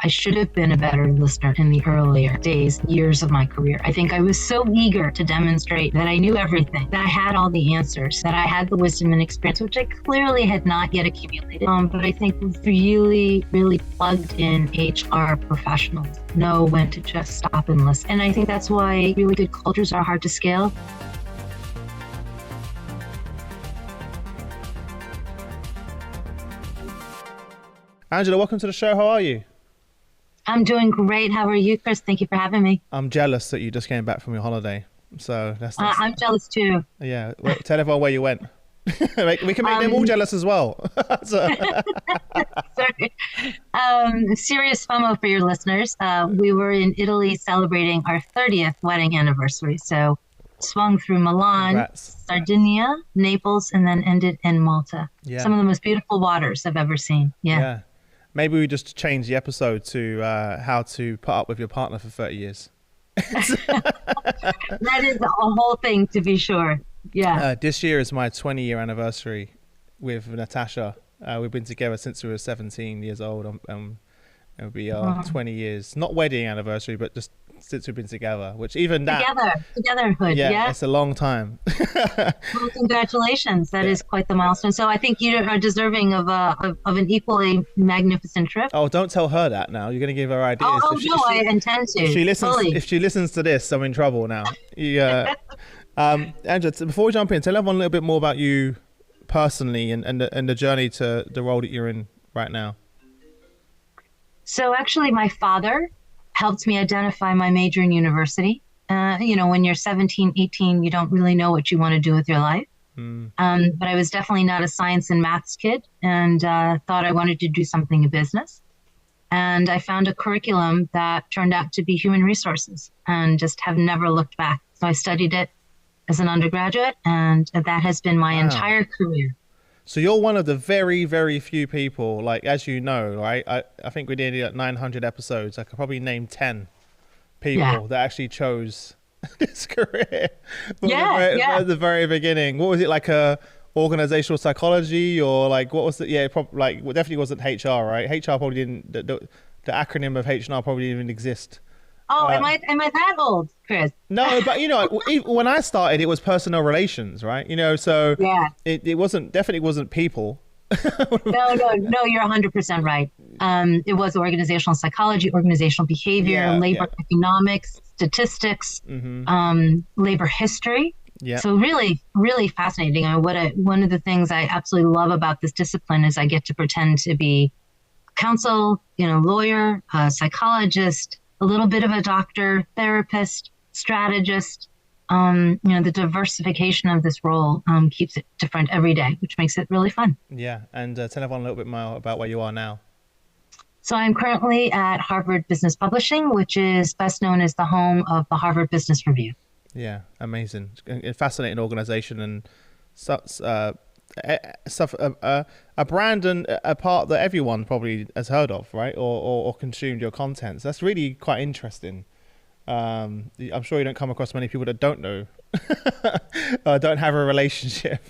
I should have been a better listener in the earlier days, years of my career. I think I was so eager to demonstrate that I knew everything, that I had all the answers, that I had the wisdom and experience, which I clearly had not yet accumulated. But I think really, really plugged in HR professionals know when to just stop and listen. And I think that's why really good cultures are hard to scale. Angela, welcome to the show. How are you? I'm doing great. How are you, Chris? Thank you for having me. I'm jealous that you just came back from your holiday. So that's I'm jealous too. Yeah. Tell everyone where you went. We can make them all jealous as well. Sorry. Serious FOMO for your listeners. We were in Italy celebrating our 30th wedding anniversary. So swung through Milan, Congrats. Sardinia, Naples, and then ended in Malta. Yeah. Some of the most beautiful waters I've ever seen. Yeah. Maybe we just change the episode to how to put up with your partner for 30 years. That is a whole thing, to be sure. Yeah. This year is my 20-year anniversary with Natasha. We've been together since we were 17 years old. It'll be our 20 years, not wedding anniversary, but just since we've been together, which even that... Togetherhood, yeah. It's a long time. Well, congratulations. That is quite the milestone. So I think you are deserving of an equally magnificent trip. Oh, don't tell her that now. You're going to give her ideas. I intend to. If she listens to this, I'm in trouble now. Angela, before we jump in, tell everyone a little bit more about you personally and the journey to the role that you're in right now. So actually, my father helped me identify my major in university. When you're 17, 18, you don't really know what you want to do with your life. But I was definitely not a science and maths kid, and thought I wanted to do something in business. And I found a curriculum that turned out to be human resources and just have never looked back. So I studied it as an undergraduate, and that has been my entire career. So you're one of the very, very few people, like, as you know, right? I think we did 900 episodes. I could probably name 10 people that actually chose this career from the very beginning. What was it, like a organizational psychology, or like, what was it? Yeah, definitely wasn't HR, right? HR probably didn't, the acronym of HR probably didn't even exist. Oh, am I that old, Chris? No, but when I started, it was personal relations, right? So it definitely wasn't people. No, you're 100% right. It was organizational psychology, organizational behavior, labor economics, statistics, labor history. Yeah. So really, really fascinating. One of the things I absolutely love about this discipline is I get to pretend to be counsel, lawyer, psychologist, a little bit of a doctor, therapist, strategist. The diversification of this role keeps it different every day, which makes it really fun. Yeah. And tell everyone a little bit more about where you are now. So I'm currently at Harvard Business Publishing, which is best known as the home of the Harvard Business Review. Yeah, amazing. A fascinating organization, and a brand and a part that everyone probably has heard of, right? Or consumed your content. So that's really quite interesting. I'm sure you don't come across many people that don't know, don't have a relationship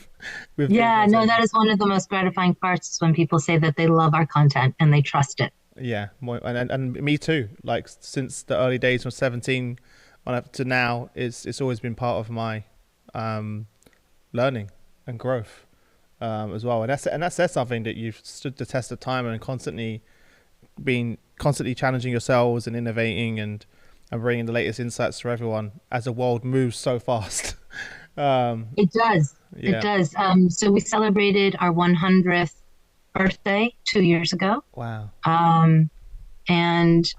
with. Yeah, no, that is one of the most gratifying parts, is when people say that they love our content and they trust it. Yeah, and me too. Like, since the early days from 17 on up to now, it's always been part of my learning and growth as well. And that says something, that you've stood the test of time and constantly challenging yourselves and innovating and bringing the latest insights to everyone as the world moves so fast. It does. Yeah. It does. So we celebrated our 100th birthday 2 years ago. Wow. And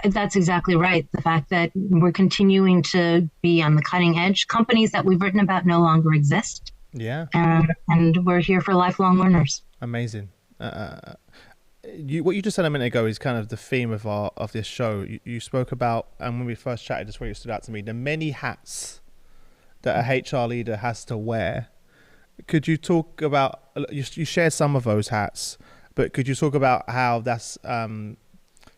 that's exactly right. The fact that we're continuing to be on the cutting edge. Companies that we've written about no longer exist. Yeah. And we're here for lifelong learners. Amazing. What you just said a minute ago is kind of the theme of this show. You spoke about, and when we first chatted, this really stood out to me, the many hats that a HR leader has to wear. Could you talk about, you shared some of those hats, but could you talk about how that's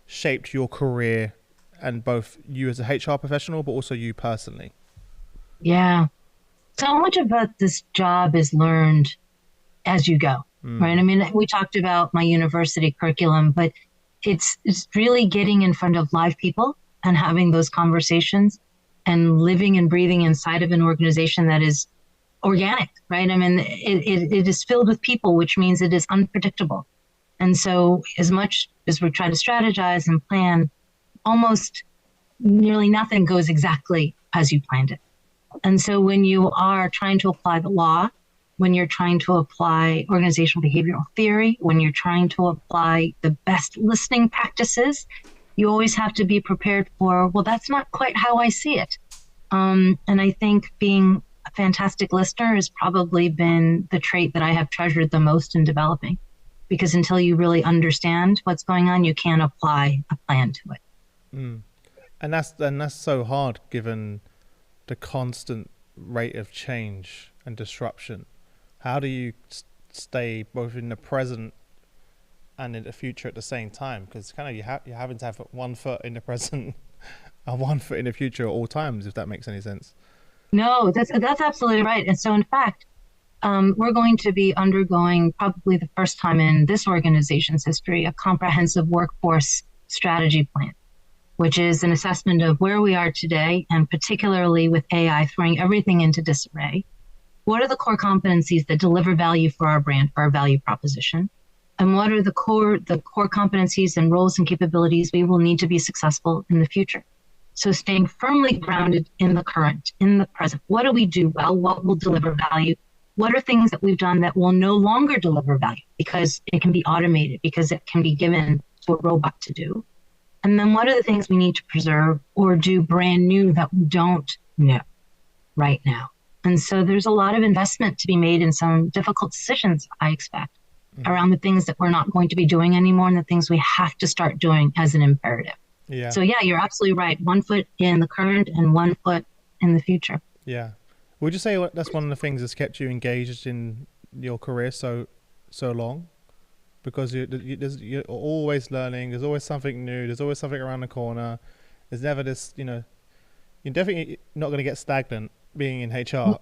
shaped your career, and both you as a HR professional, but also you personally? Yeah. So much about this job is learned as you go, right? I mean, we talked about my university curriculum, but it's really getting in front of live people and having those conversations and living and breathing inside of an organization that is organic, right? I mean, it is filled with people, which means it is unpredictable. And so as much as we try to strategize and plan, almost nearly nothing goes exactly as you planned it. And so when you are trying to apply the law, when you're trying to apply organizational behavioral theory, when you're trying to apply the best listening practices, you always have to be prepared for, well, that's not quite how I see it. And I think being a fantastic listener has probably been the trait that I have treasured the most in developing, because until you really understand what's going on, you can't apply a plan to it. Mm. And that's so hard given the constant rate of change and disruption. How do you stay both in the present and in the future at the same time? Because kind of you're having to have one foot in the present and one foot in the future at all times, if that makes any sense. No, that's absolutely right. And so in fact, we're going to be undergoing, probably the first time in this organization's history, a comprehensive workforce strategy plan, which is an assessment of where we are today, and particularly with AI throwing everything into disarray. What are the core competencies that deliver value for our brand, for our value proposition? And what are the core competencies and roles and capabilities we will need to be successful in the future? So staying firmly grounded in the current, in the present. What do we do well? What will deliver value? What are things that we've done that will no longer deliver value because it can be automated, because it can be given to a robot to do? And then what are the things we need to preserve or do brand new that we don't know right now? And so there's a lot of investment to be made in some difficult decisions, I expect, around the things that we're not going to be doing anymore and the things we have to start doing as an imperative. Yeah. So yeah, you're absolutely right. 1 foot in the current and 1 foot in the future. Yeah. Would you say that's one of the things that's kept you engaged in your career so long? Because you're always learning. There's always something new. There's always something around the corner. There's never this, you're definitely not going to get stagnant being in HR.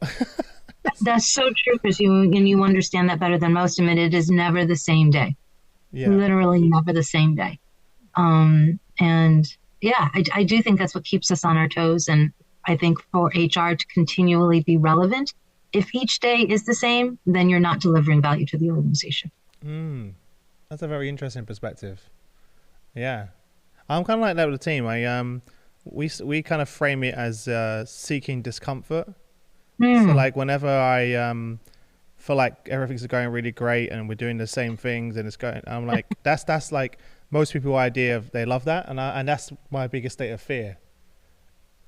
That's so true, because you understand that better than most. I mean, it is never the same day. Yeah. Literally never the same day. And yeah, I do think that's what keeps us on our toes. And I think for HR to continually be relevant, if each day is the same, then you're not delivering value to the organization. That's a very interesting perspective. Yeah. I'm kind of like that with the team. We kind of frame it as seeking discomfort. So like whenever I feel like everything's going really great and we're doing the same things and it's going, I'm like, that's like most people's idea of, they love that. And that's my biggest state of fear.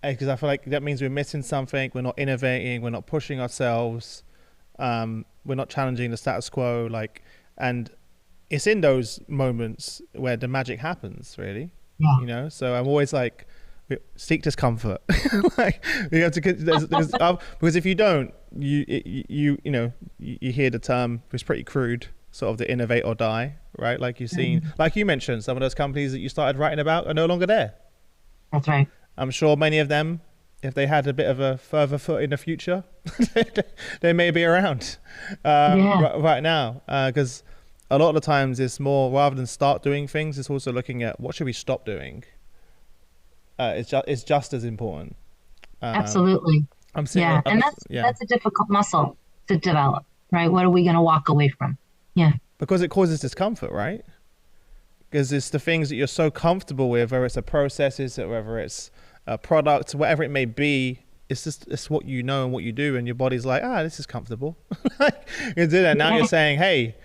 Because I feel like that means we're missing something. We're not innovating. We're not pushing ourselves. We're not challenging the status quo. And it's in those moments where the magic happens, really. Yeah. So I'm always like, seek discomfort. Like we have to, because if you don't, you hear the term, it's pretty crude, sort of the innovate or die, right? Like you've seen, like you mentioned, some of those companies that you started writing about are no longer there. That's right. I'm sure many of them, if they had a bit of a further foot in the future, they may be around right now. Because a lot of the times it's more, rather than start doing things, it's also looking at what should we stop doing. It's just as important. Absolutely. That's a difficult muscle to develop, right? What are we going to walk away from? Yeah. Because it causes discomfort, right? Because it's the things that you're so comfortable with, whether it's a processes, whether it's a product, whatever it may be. It's what you know and what you do, and your body's like, this is comfortable. You do that. Now you're saying, hey,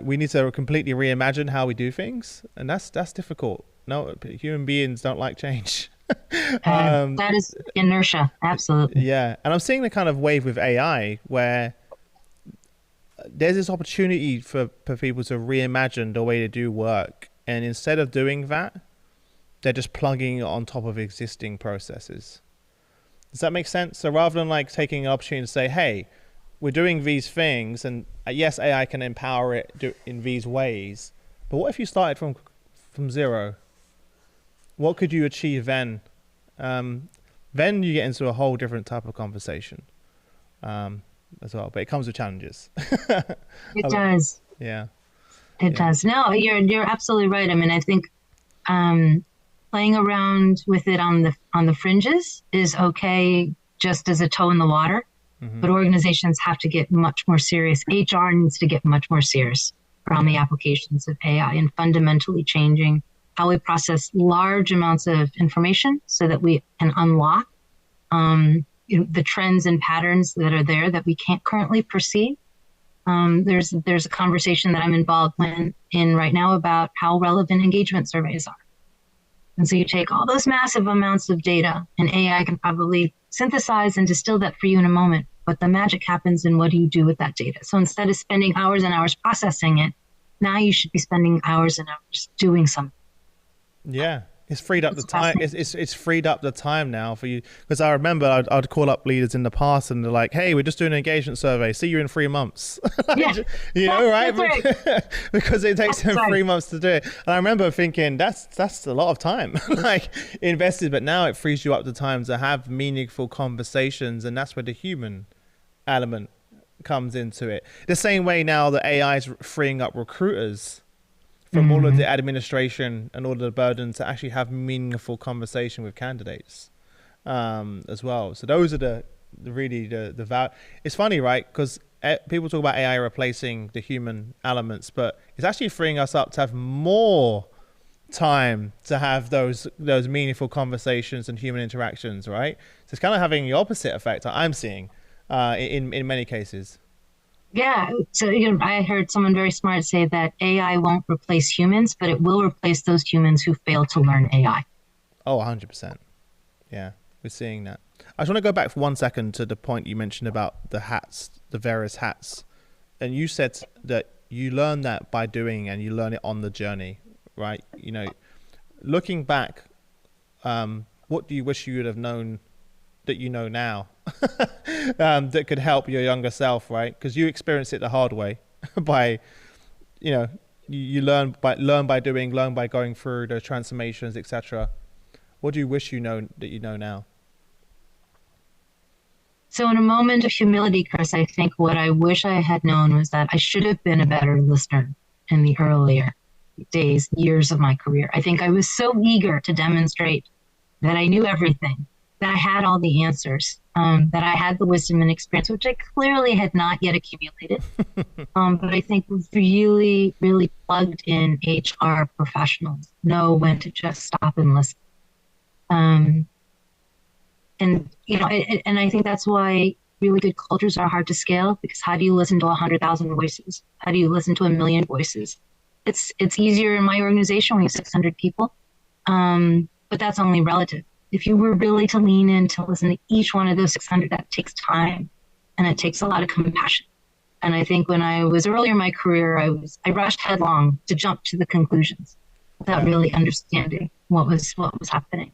we need to completely reimagine how we do things, and that's difficult. No, human beings don't like change. That is inertia, absolutely. Yeah, and I'm seeing the kind of wave with AI where there's this opportunity for people to reimagine the way they do work, and instead of doing that, they're just plugging it on top of existing processes. Does that make sense? So rather than like taking an opportunity to say, hey, we're doing these things, and yes, AI can empower it in these ways, but what if you started from zero? What could you achieve then? Then you get into a whole different type of conversation as well, but it comes with challenges. It does. Yeah. It does. No, you're absolutely right. I mean, I think playing around with it on the fringes is okay, just as a toe in the water. Mm-hmm. But organizations have to get much more serious. HR needs to get much more serious around the applications of AI and fundamentally changing how we process large amounts of information so that we can unlock the trends and patterns that are there that we can't currently perceive. There's a conversation that I'm involved in right now about how relevant engagement surveys are. And so you take all those massive amounts of data, and AI can probably synthesize and distill that for you in a moment. But the magic happens in what do you do with that data? So instead of spending hours and hours processing it, now you should be spending hours and hours doing something. Yeah. It's freed up the time. It's freed up the time now for you. Because I remember I'd call up leaders in the past and they're like, hey, we're just doing an engagement survey. See you in 3 months. Yeah. You know, right? Right. Because it takes them 3 months to do it. And I remember thinking that's a lot of time like invested. But now it frees you up the time to have meaningful conversations. And that's where the human element comes into it. The same way now that AI is freeing up recruiters from all of the administration and all of the burden to actually have meaningful conversation with candidates as well. So those are the value. It's funny, right? Because people talk about AI replacing the human elements, but it's actually freeing us up to have more time to have those meaningful conversations and human interactions, right? So it's kind of having the opposite effect I'm seeing in many cases. Yeah. So I heard someone very smart say that AI won't replace humans, but it will replace those humans who fail to learn AI. Oh, 100%. Yeah, we're seeing that. I just want to go back for 1 second to the point you mentioned about the hats, the various hats. And you said that you learn that by doing and you learn it on the journey, right? You know, looking back, what do you wish you would have known that you know now that could help your younger self, right? Because you experienced it the hard way by, you learn by doing, learn by going through those transformations, etc. What do you wish you know that you know now? So in a moment of humility, Chris, I think what I wish I had known was that I should have been a better listener in the earlier days, years of my career. I think I was so eager to demonstrate that I knew everything, that I had all the answers, that I had the wisdom and experience, which I clearly had not yet accumulated. But I think really, really plugged in HR professionals know when to just stop and listen. And I think that's why really good cultures are hard to scale, because how do you listen to 100,000 voices? How do you listen to 1 million voices? It's easier in my organization when you have 600 people, but that's only relative. If you were really to lean in to listen to each one of those 600, that takes time and it takes a lot of compassion. And I think when I was earlier in my career, I rushed headlong to jump to the conclusions without really understanding what was happening.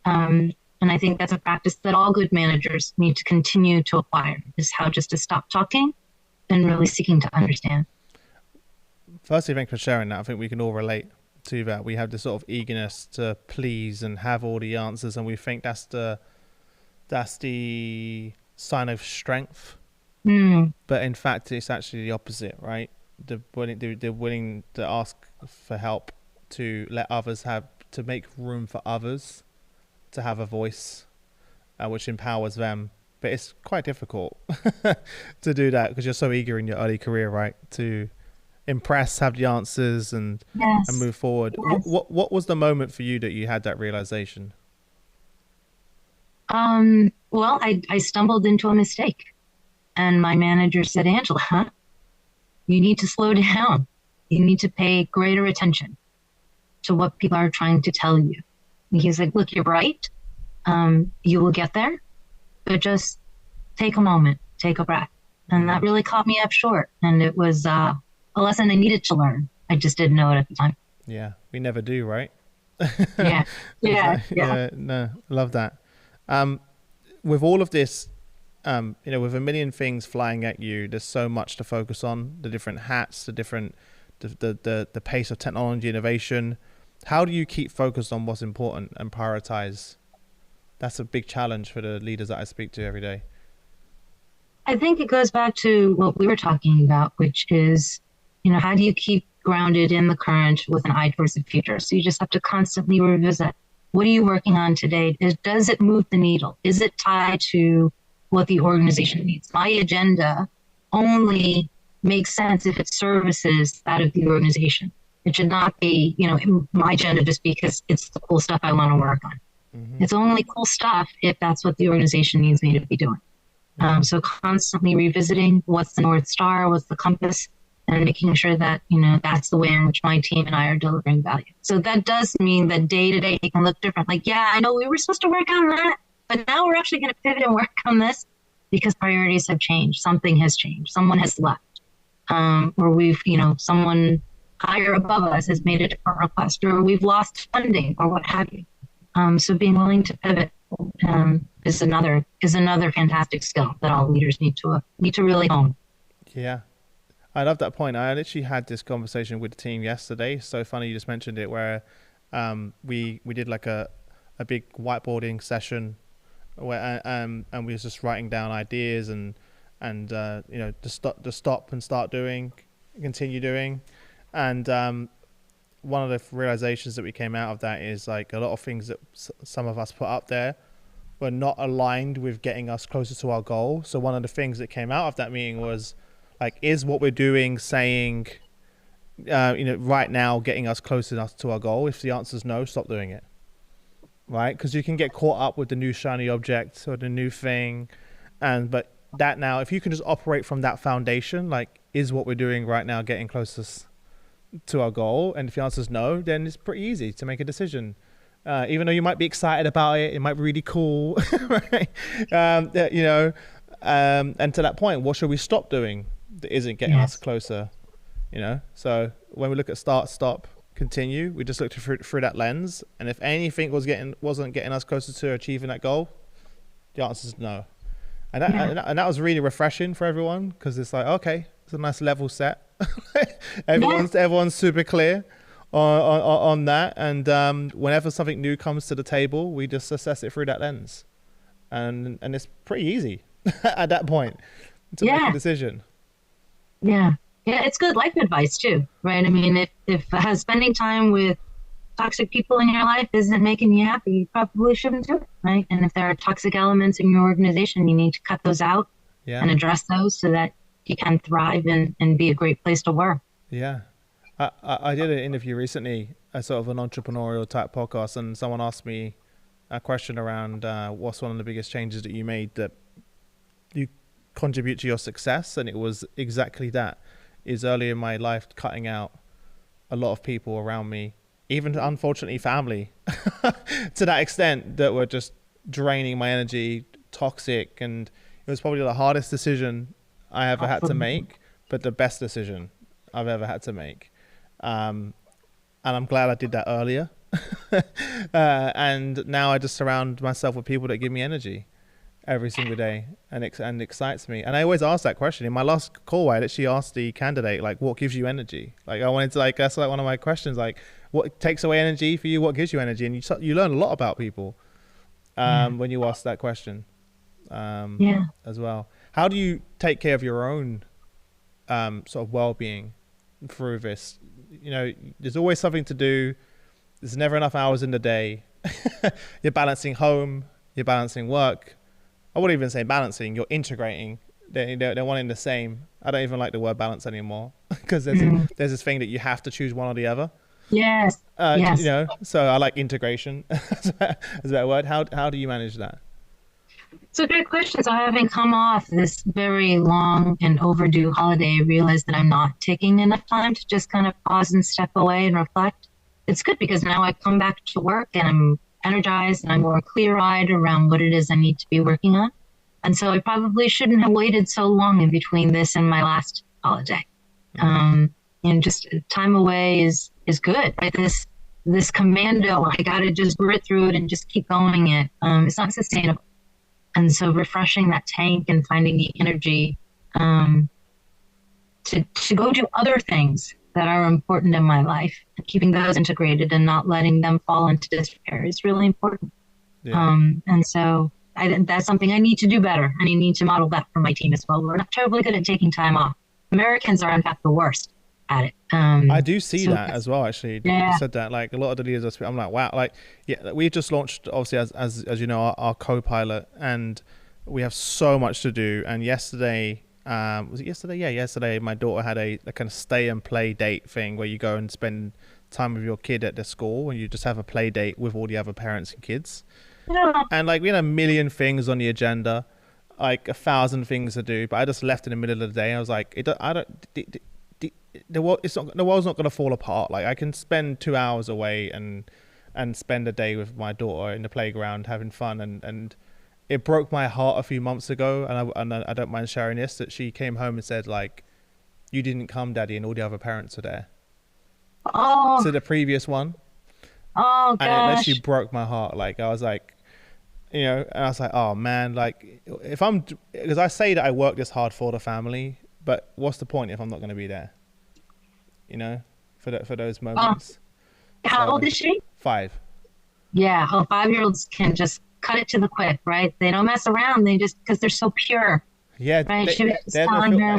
And I think that's a practice that all good managers need to continue to acquire, is how just to stop talking and really seeking to understand. Firstly, thanks for sharing that. I think we can all relate to that. We have this sort of eagerness to please and have all the answers, and we think that's the sign of strength. But in fact, it's actually the opposite, right? They're willing to ask for help, to let others to make room for others to have a voice, which empowers them. But it's quite difficult to do that because you're so eager in your early career, right? To impress, have the answers, and move forward. Yes. What was the moment for you that you had that realization? Well, I stumbled into a mistake, and my manager said, Angela, you need to slow down. You need to pay greater attention to what people are trying to tell you. And he's like, look, you're right. You will get there, but just take a moment, take a breath. And that really caught me up short. And it was a lesson I needed to learn. I just didn't know it at the time. Yeah, we never do, right? Yeah. No, love that. With all of this, with a million things flying at you, there's so much to focus on, the different hats, the pace of technology innovation. How do you keep focused on what's important and prioritize? That's a big challenge for the leaders that I speak to every day. I think it goes back to what we were talking about, which is, how do you keep grounded in the current with an eye towards the future. So you just have to constantly revisit, what are you working on today? Does it move the needle? Is it tied to what the organization needs? My agenda only makes sense if it services that of the organization. It should not be, my agenda just because it's the cool stuff I want to work on. Mm-hmm. It's only cool stuff if that's what the organization needs me to be doing. So constantly revisiting what's the North Star, what's the compass, and making sure that, that's the way in which my team and I are delivering value. So that does mean that day to day it can look different. Like, yeah, I know we were supposed to work on that, but now we're actually going to pivot and work on this because priorities have changed. Something has changed. Someone has left. Or we've, someone higher above us has made a different request, or we've lost funding, or what have you. So being willing to pivot is another fantastic skill that all leaders need to really hone. Yeah, I love that point. I literally had this conversation with the team yesterday. So funny you just mentioned it, where we did like a big whiteboarding session where and we was just writing down ideas and to stop and start doing, continue doing, and one of the realizations that we came out of that is like a lot of things that some of us put up there were not aligned with getting us closer to our goal. So one of the things that came out of that meeting was like, is what we're doing saying, right now getting us close enough to our goal? If the answer is no, stop doing it. Right? Because you can get caught up with the new shiny object or the new thing. But that now, if you can just operate from that foundation, like, is what we're doing right now getting closest to our goal? And if the answer is no, then it's pretty easy to make a decision. Even though you might be excited about it, it might be really cool, right? And to that point, what should we stop doing that isn't getting us closer? So when we look at start, stop, continue, we just looked through that lens. And if anything wasn't getting us closer to achieving that goal, the answer is no. And that was really refreshing for everyone, because it's like, okay, it's a nice level set. Everyone's super clear on that, and whenever something new comes to the table, we just assess it through that lens, and it's pretty easy at that point to make a decision. Yeah, it's good life advice too, right? I mean, if spending time with toxic people in your life isn't making you happy, you probably shouldn't do it, right? And if there are toxic elements in your organization, you need to cut those out and address those so that you can thrive and be a great place to work. Yeah. I did an interview recently, a sort of an entrepreneurial type podcast, and someone asked me a question around what's one of the biggest changes that you made that you contribute to your success, and it was exactly that. Is early in my life cutting out a lot of people around me, even unfortunately family, to that extent that were just draining my energy, toxic, and it was probably the hardest decision I ever had to make, but the best decision I've ever had to make. And I'm glad I did that earlier. And now I just surround myself with people that give me energy every single day and excites me. And I always ask that question. In my last call, I actually asked the candidate, like, what gives you energy? Like, I wanted to, like, that's like one of my questions, like, what takes away energy for you? What gives you energy? And you learn a lot about people when you ask that question as well. How do you take care of your own sort of well-being through this? There's always something to do. There's never enough hours in the day. You're balancing home, you're balancing work. I wouldn't even say balancing, you're integrating. They're one in the same. I don't even like the word balance anymore, because there's this thing that you have to choose one or the other. Yes. So I like integration as a better word. How do you manage that? It's a great question. So having come off this very long and overdue holiday, I realized that I'm not taking enough time to just kind of pause and step away and reflect. It's good because now I come back to work and I'm energized and I'm more clear-eyed around what it is I need to be working on. And so I probably shouldn't have waited so long in between this and my last holiday. And just time away is good, right? This commando, I got to just grit through it and just keep going it. It's not sustainable. And so refreshing that tank and finding the energy to go do other things that are important in my life, and keeping those integrated and not letting them fall into despair is really important. Yeah. And so that's something I need to do better. And I need to model that for my team as well. We're not terribly good at taking time off. Americans are, in fact, the worst at it. I do see that as well, actually. You said that, like, a lot of the leaders I'm like, wow, like, yeah, we just launched, obviously, as you know, our co-pilot, and we have so much to do. And yesterday, was it yesterday? Yeah, yesterday, my daughter had a kind of stay and play date thing where you go and spend time with your kid at the school, and you just have a play date with all the other parents and kids. Yeah. And like, we had a million things on the agenda, like 1,000 things to do, but I just left in the middle of the day. I was like, the world's not going to fall apart. Like, I can spend 2 hours away and spend a day with my daughter in the playground having fun. And it broke my heart a few months ago, and I don't mind sharing this, that she came home and said, like, you didn't come, Daddy, and all the other parents are there. Oh. To the previous one. Oh, gosh. And it actually broke my heart. Like, I was like, you know, and I was like, oh man, like, because I say that I work this hard for the family, but what's the point if I'm not going to be there? You know, for those moments. How old is she? 5. Yeah. Oh, 5-year-olds can just cut it to the quick, right? They don't mess around. They just, because they're so pure. Yeah. Right?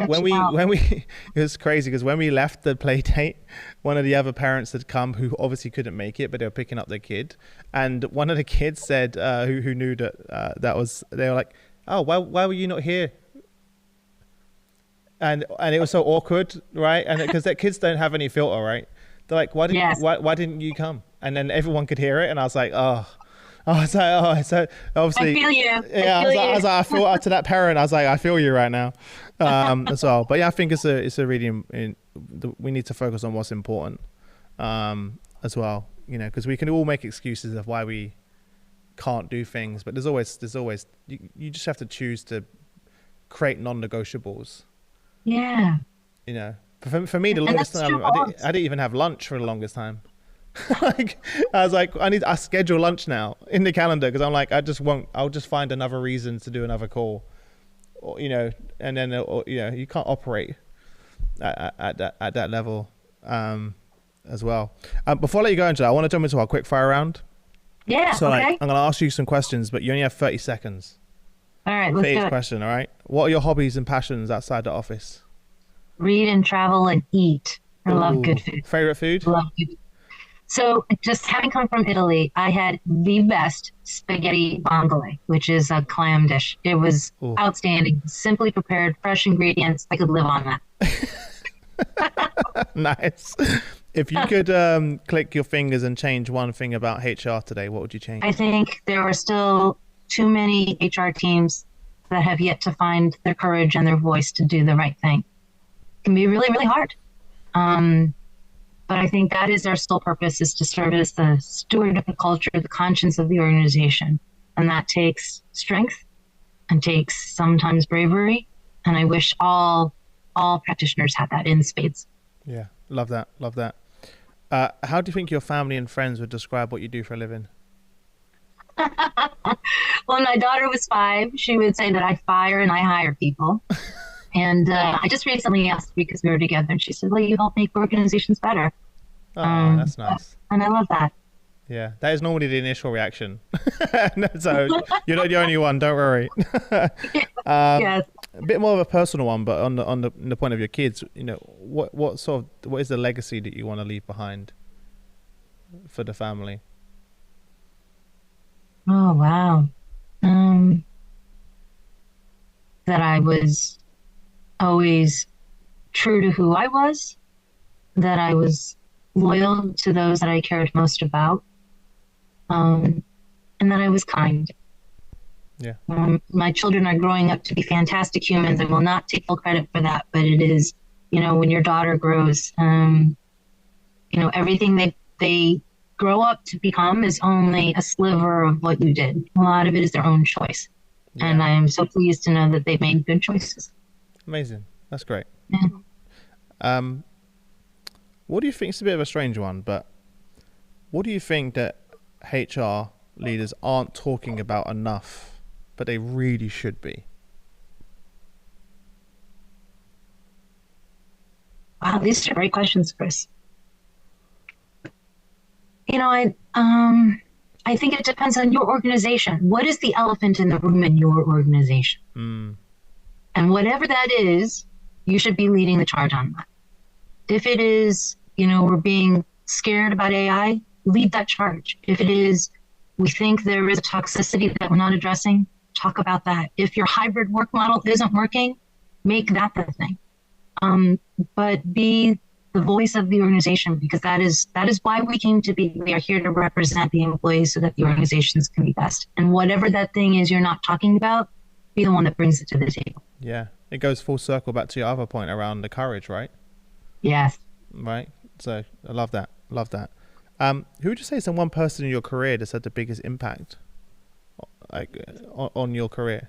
When we it was crazy because when we left the play date, one of the other parents had come who obviously couldn't make it, but they were picking up their kid, and one of the kids said, who knew that they were like, oh, why were you not here? And it was so awkward, right? And because their kids don't have any filter, right? They're like, why didn't you come? And then everyone could hear it, and I was like, oh, so obviously, I feel you. Yeah, I was like, I feel to that parent. I was like, I feel you right now, as well. But yeah, I think it's a really we need to focus on what's important, as well. You know, because we can all make excuses of why we can't do things, but there's always you just have to choose to create non-negotiables. Yeah. You know, for me, the longest time, I didn't even have lunch for the longest time. Like, I was like, I schedule lunch now in the calendar because I'm like, I'll just find another reason to do another call, or, you know, and then, you know, you can't operate at that level, as well. Before I let you go, Angela, I want to jump into our quick fire round. Yeah. So okay. I'm going to ask you some questions, but you only have 30 seconds. All right. Let's for do each it. question. All right. What are your hobbies and passions outside the office? Read and travel and eat. I love good food. Favorite food? Love good. So just having come from Italy, I had the best spaghetti vongole, which is a clam dish. It was outstanding. Simply prepared, fresh ingredients. I could live on that. Nice. If you could click your fingers and change one thing about HR today, what would you change? I think there are still too many HR teams that have yet to find their courage and their voice to do the right thing. It can be really, really hard. But I think that is our sole purpose, is to serve as the steward of the culture, the conscience of the organization. And that takes strength and takes sometimes bravery. And I wish all practitioners had that in spades. Yeah, love that. Love that. How do you think your family and friends would describe what you do for a living? When my daughter was 5, she would say that I fire and I hire people. And I just recently asked, because we were together, and she said, well, you help make organizations better. Oh, that's nice. And I love that. Yeah, that is normally the initial reaction. So you're not the only one, don't worry. Yes. A bit more of a personal one, but on the point of your kids, you know, what is the legacy that you want to leave behind for the family? Oh, wow. That I was always true to who I was, that I was loyal to those that I cared most about, and that I was kind. Yeah. My children are growing up to be fantastic humans. I will not take full credit for that, but it is, you know, when your daughter grows, you know, everything they grow up to become is only a sliver of what you did. A lot of it is their own choice. Yeah. And I am so pleased to know that they made good choices. Amazing. That's great. Yeah. What do you think? It's a bit of a strange one, but what do you think that HR leaders aren't talking about enough, but they really should be? Wow, these are great questions, Chris. You know, I think it depends on your organization. What is the elephant in the room in your organization? And whatever that is, you should be leading the charge on that. If it is, we're being scared about AI, lead that charge. If it is, we think there is a toxicity that we're not addressing, talk about that. If your hybrid work model isn't working, make that the thing. But be the voice of the organization, because that is why we came to be. We are here to represent the employees so that the organizations can be best. And whatever that thing is you're not talking about, be the one that brings it to the table. Yeah. It goes full circle back to your other point around the courage, right? Yes. Right. So I love that. Love that. Who would you say is the one person in your career that's had the biggest impact on your career?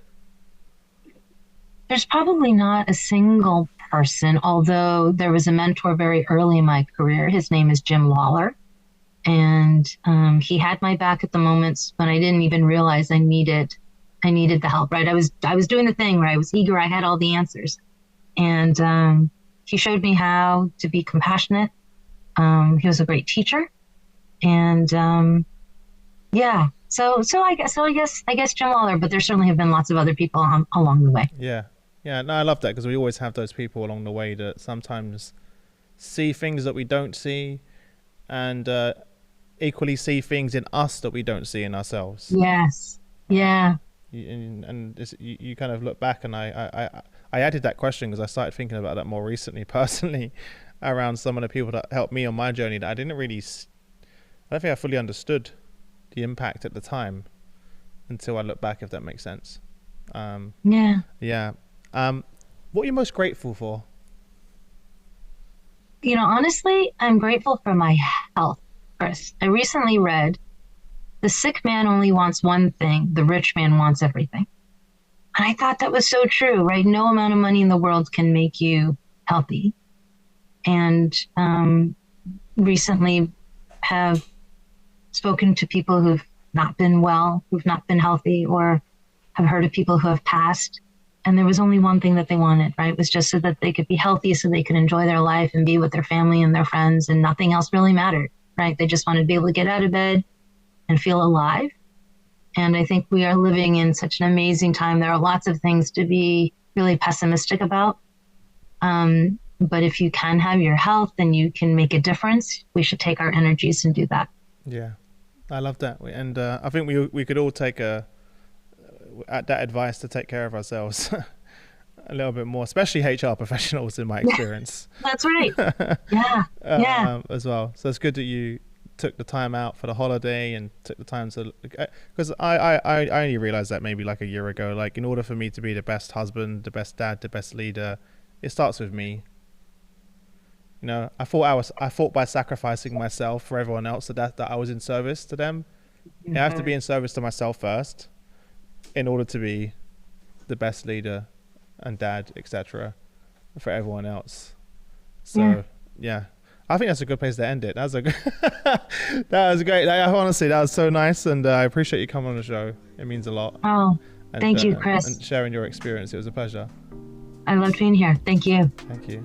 There's probably not a single person, although there was a mentor very early in my career. His name is Jim Lawler. And he had my back at the moments when I didn't even realize I needed the help, right? I was doing the thing where I was eager. I had all the answers. And he showed me how to be compassionate. He was a great teacher. And yeah, so I guess Jim Lawler, but there certainly have been lots of other people along the way. Yeah. Yeah, no, I love that, because we always have those people along the way that sometimes see things that we don't see, and equally see things in us that we don't see in ourselves. Yes. Yeah. You kind of look back, and I added that question because I started thinking about that more recently, personally, around some of the people that helped me on my journey that I don't think I fully understood the impact at the time until I look back, if that makes sense. Yeah. Yeah. What are you most grateful for? Honestly, I'm grateful for my health, Chris. I recently read, the sick man only wants one thing, the rich man wants everything. And I thought that was so true, right? No amount of money in the world can make you healthy. And recently have spoken to people who've not been well, who've not been healthy, or have heard of people who have passed. And there was only one thing that they wanted, right? It was just so that they could be healthy, so they could enjoy their life and be with their family and their friends, and nothing else really mattered, right? They just wanted to be able to get out of bed and feel alive. And I think we are living in such an amazing time. There are lots of things to be really pessimistic about. But if you can have your health and you can make a difference, we should take our energies and do that. Yeah, I love that. And I think we could all take that advice to take care of ourselves a little bit more, especially HR professionals, in my experience. That's right. Yeah. As well. So it's good that you took the time out for the holiday and took the time to, because I only realized that maybe like a year ago, like in order for me to be the best husband, the best dad, the best leader, it starts with me. I thought by sacrificing myself for everyone else that I was in service to them. Mm-hmm. I have to be in service to myself first in order to be the best leader and dad, etc., for everyone else. So yeah, I think that's a good place to end it. That was great. Honestly, that was so nice, and I appreciate you coming on the show. It means a lot. Oh, thank you, Chris. And sharing your experience. It was a pleasure. I loved being here. Thank you. Thank you.